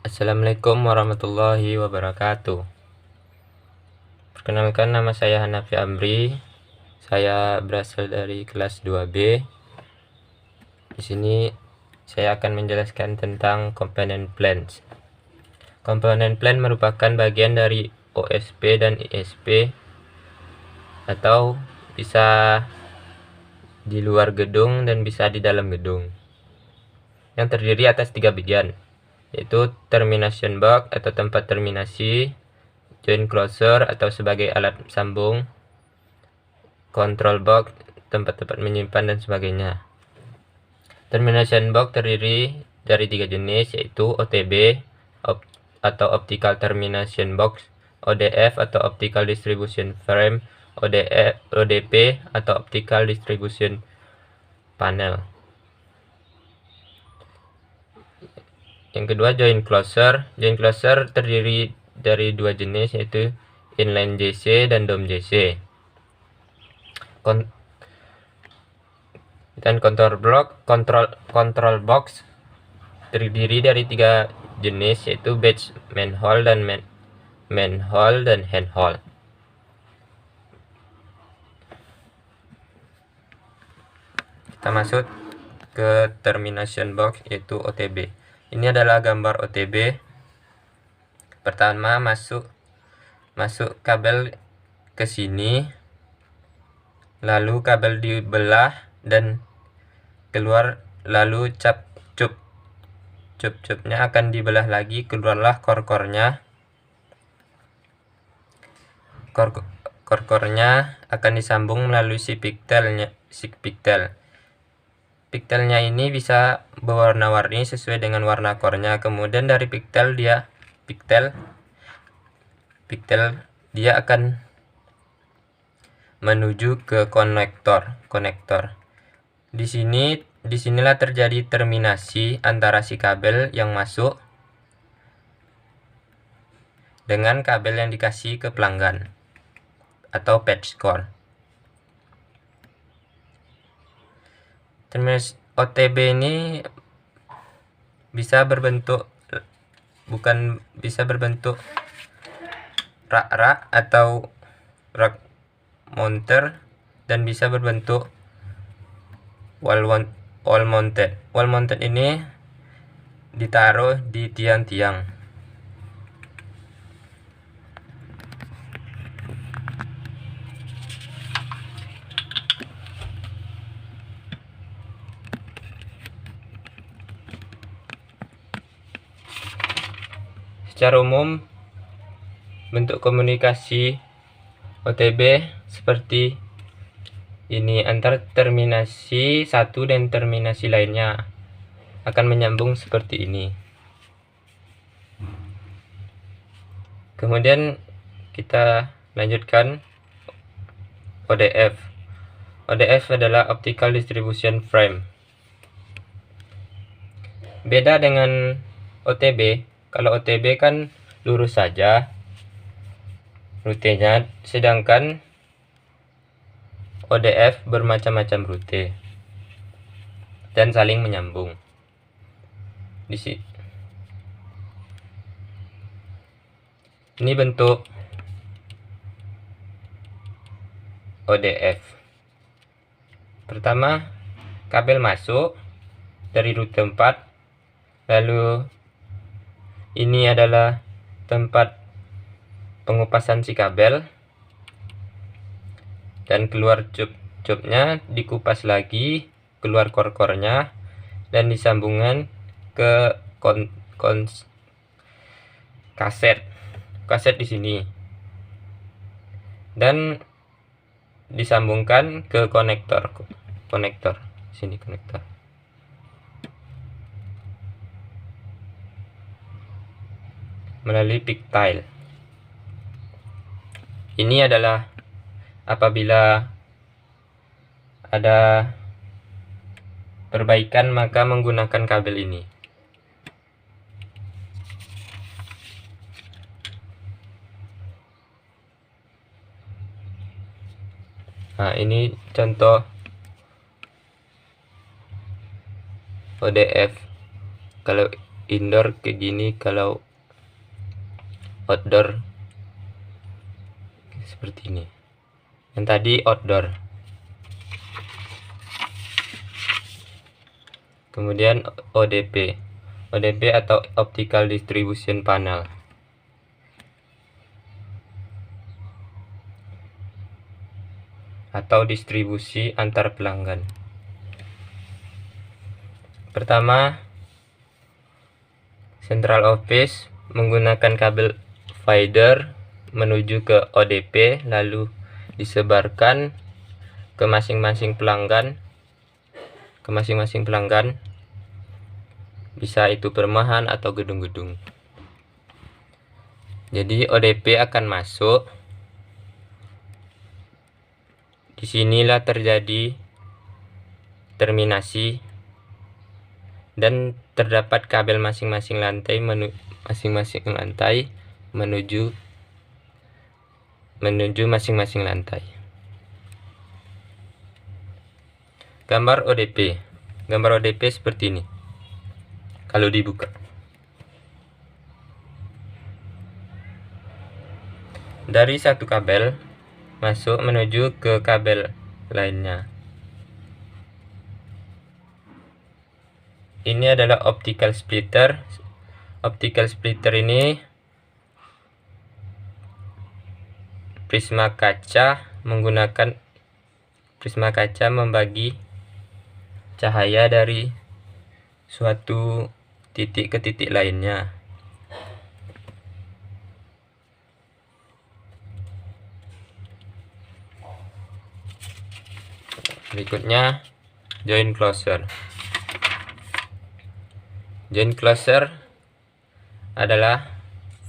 Assalamualaikum warahmatullahi wabarakatuh. Perkenalkan, nama saya Hanafi Amri. Saya berasal dari kelas 2B. Di sini saya akan menjelaskan tentang component plans. Component plan merupakan bagian dari OSP dan ISP, atau bisa di luar gedung dan bisa di dalam gedung, yang terdiri atas 3 bagian, yaitu termination box atau tempat terminasi, joint closer atau sebagai alat sambung, control box tempat-tempat menyimpan dan sebagainya. Termination box terdiri dari 3 jenis, yaitu OTB atau optical termination box, ODF atau optical distribution frame, ODP atau optical distribution panel. Yang kedua, joint closer. Joint closer terdiri dari 2 jenis, yaitu inline JC dan dome JC. Dan control box terdiri dari 3 jenis, yaitu batch manhole dan manhole dan handhole. Kita masuk ke termination box, yaitu OTB. Ini adalah gambar OTB. Pertama, masuk kabel ke sini, lalu kabel dibelah dan keluar, lalu cup-cupnya akan dibelah lagi, keluarlah core-core-nya. Core-core-nya akan disambung melalui si pigtail. Pigtailnya ini bisa berwarna-warni sesuai dengan warna core-nya. Kemudian dari pigtail dia akan menuju ke konektor. Disinilah terjadi terminasi antara si kabel yang masuk dengan kabel yang dikasih ke pelanggan atau patch core. Terminasi OTB ini bisa berbentuk rak atau rak mounter, dan bisa berbentuk wall mounted. Wall mounted ini ditaruh di tiang-tiang. Secara umum, bentuk komunikasi OTB seperti ini. Antar terminasi satu dan terminasi lainnya akan menyambung seperti ini. Kemudian kita lanjutkan ODF. ODF adalah optical distribution frame. Beda dengan OTB. Kalau OTB kan lurus saja rutenya, sedangkan ODF bermacam-macam rute dan saling menyambung. Ini bentuk ODF. Pertama, kabel masuk dari rute 4, lalu ini adalah tempat pengupasan si kabel, dan keluar cup-cupnya, dikupas lagi, keluar core-core-nya, dan disambungkan ke kaset di sini, dan disambungkan ke konektor sini, konektor. Melalui pigtail. Ini adalah apabila ada perbaikan maka menggunakan kabel ini. Nah, ini contoh ODF. Kalau indoor kayak gini, kalau outdoor seperti ini. Yang tadi outdoor. Kemudian ODP atau Optical Distribution Panel. Atau distribusi antar pelanggan. Pertama, Central Office menggunakan kabel feeder menuju ke ODP, lalu disebarkan ke masing-masing pelanggan. Bisa itu perumahan atau gedung-gedung. Jadi ODP akan masuk. Disinilah terjadi terminasi dan terdapat kabel masing-masing lantai menuju masing-masing lantai. Gambar ODP seperti ini. Kalau dibuka, dari satu kabel masuk menuju ke kabel lainnya. Ini adalah optical splitter. Optical splitter ini prisma kaca, menggunakan prisma kaca membagi cahaya dari suatu titik ke titik lainnya. Berikutnya joint closer. Joint closer adalah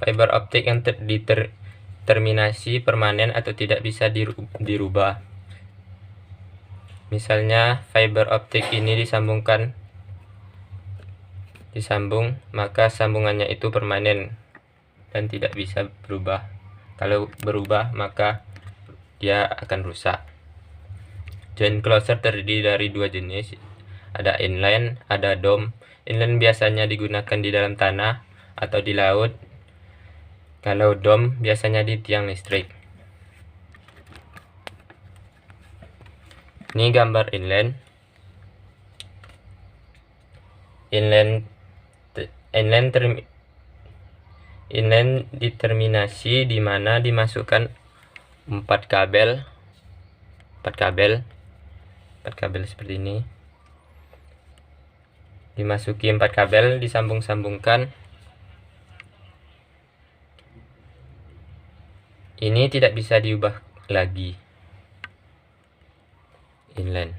fiber optik yang terminasi permanen atau tidak bisa dirubah. Misalnya fiber optik ini disambung, maka sambungannya itu permanen dan tidak bisa berubah. Kalau berubah maka dia akan rusak. Joint closer terdiri dari dua jenis, ada inline, ada dome. Inline biasanya digunakan di dalam tanah atau di laut. Kalau dome biasanya di tiang listrik. Ini gambar inline. Inline determinasi di mana dimasukkan 4 kabel seperti ini. Dimasuki 4 kabel, disambung-sambungkan. Ini tidak bisa diubah lagi. Inline.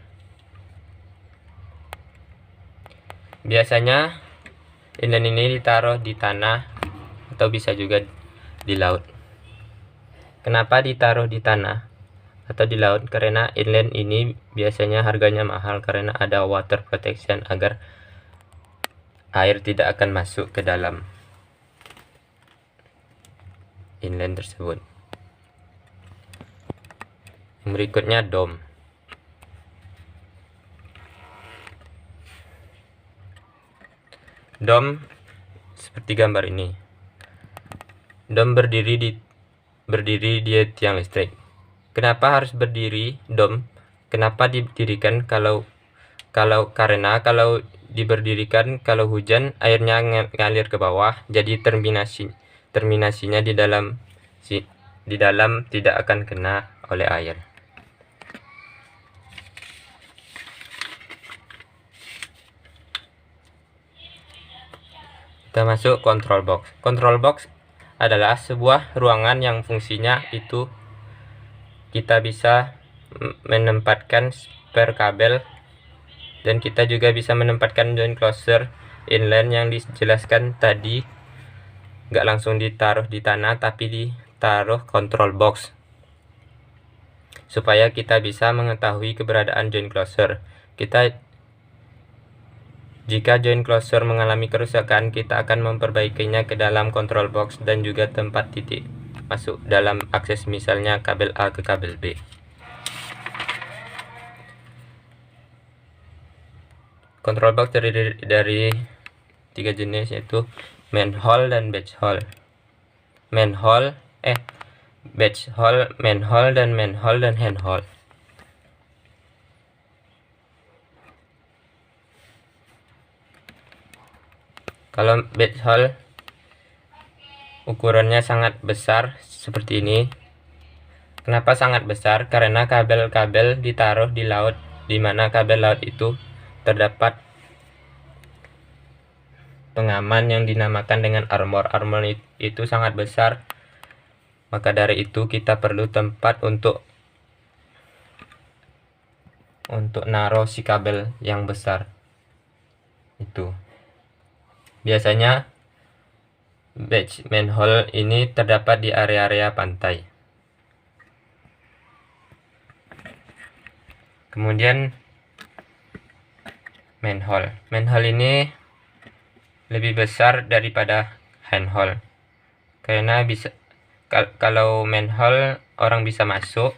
Biasanya inline ini ditaruh di tanah atau bisa juga di laut. Kenapa ditaruh di tanah atau di laut? Karena inline ini biasanya harganya mahal karena ada water protection agar air tidak akan masuk ke dalam inline tersebut. Yang berikutnya dome. Dome seperti gambar ini. Dome berdiri di tiang listrik. Kenapa harus berdiri dome? Kenapa didirikan? Karena kalau diberdirikan, kalau hujan airnya ngalir ke bawah, jadi terminasinya di dalam tidak akan kena oleh air. Kita masuk control box. Control box adalah sebuah ruangan yang fungsinya itu kita bisa menempatkan spare kabel, dan kita juga bisa menempatkan joint closer inline yang dijelaskan tadi. Nggak langsung ditaruh di tanah, tapi ditaruh control box supaya kita bisa mengetahui keberadaan joint closer. Jika joint closer mengalami kerusakan, kita akan memperbaikinya ke dalam control box dan juga tempat titik masuk dalam akses, misalnya kabel A ke kabel B. Control box terdiri dari tiga jenis, yaitu main hole dan batch hole. Batch hole, main hole dan hand hole. Kalau batch hole ukurannya sangat besar seperti ini. Kenapa sangat besar? Karena kabel-kabel ditaruh di laut, di mana kabel laut itu terdapat pengaman yang dinamakan dengan armor. Armor itu sangat besar, maka dari itu kita perlu tempat untuk naruh si kabel yang besar itu. Biasanya batch manhole ini terdapat di area-area pantai. Kemudian manhole. Manhole ini lebih besar daripada handhole. Karena bisa kalau manhole orang bisa masuk,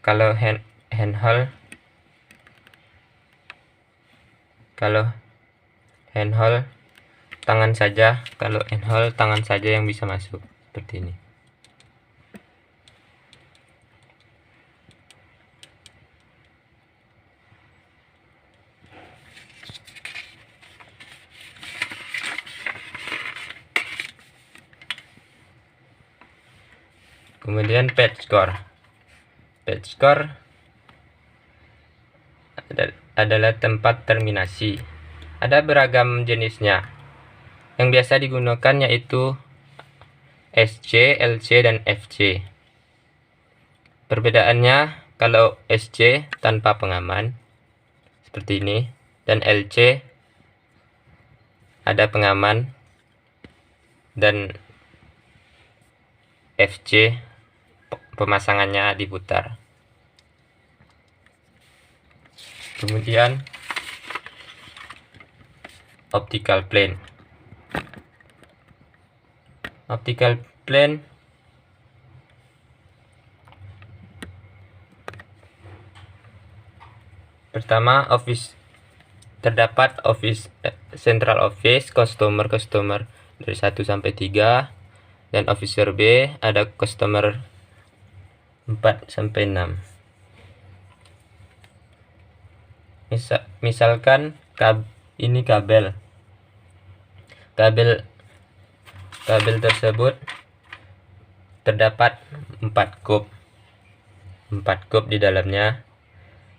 kalau handhole tangan saja, kalau handhole tangan saja yang bisa masuk, seperti ini. Kemudian patch core. Patch core adalah tempat terminasi. Ada beragam jenisnya. Yang biasa digunakan yaitu SC, LC, dan FC. Perbedaannya, kalau SC tanpa pengaman seperti ini, dan LC ada pengaman, dan FC pemasangannya diputar. Kemudian optical plane. Optical plane pertama, terdapat central office, customer dari 1 sampai 3, dan officer B ada customer 4 sampai 6. Misalkan ini kabel tersebut terdapat 4 kup di dalamnya.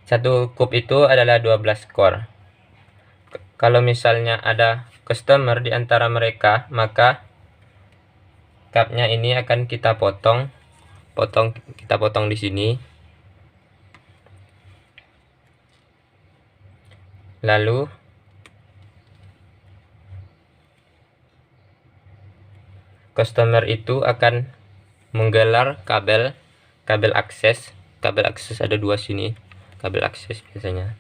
Satu kup itu adalah 12 core. Kalau misalnya ada customer di antara mereka, maka cupnya ini akan kita potong di sini. Lalu customer itu akan menggelar kabel akses. Kabel akses ada 2 sini. Kabel akses biasanya.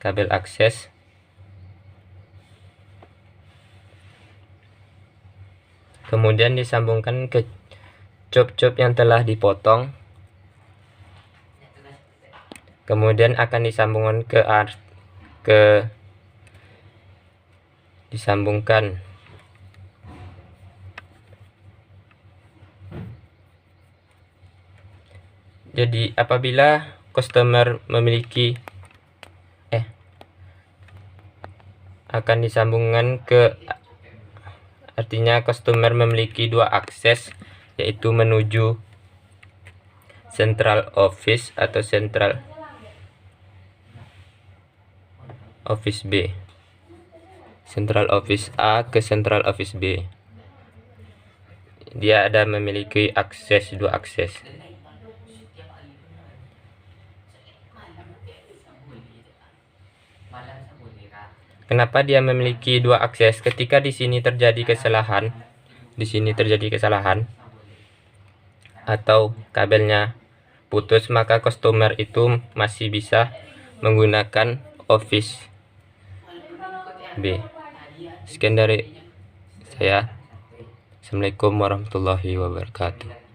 Kabel akses. Kemudian disambungkan ke cup yang telah dipotong. Kemudian akan disambungkan jadi apabila customer memiliki akan disambungkan artinya customer memiliki 2 akses, yaitu menuju central office atau central office B, central office A ke central office B. Dia ada memiliki 2 akses. Kenapa dia memiliki 2 akses? Ketika di sini terjadi kesalahan, atau kabelnya putus, maka customer itu masih bisa menggunakan office B. Sekian dari saya. Assalamualaikum warahmatullahi wabarakatuh.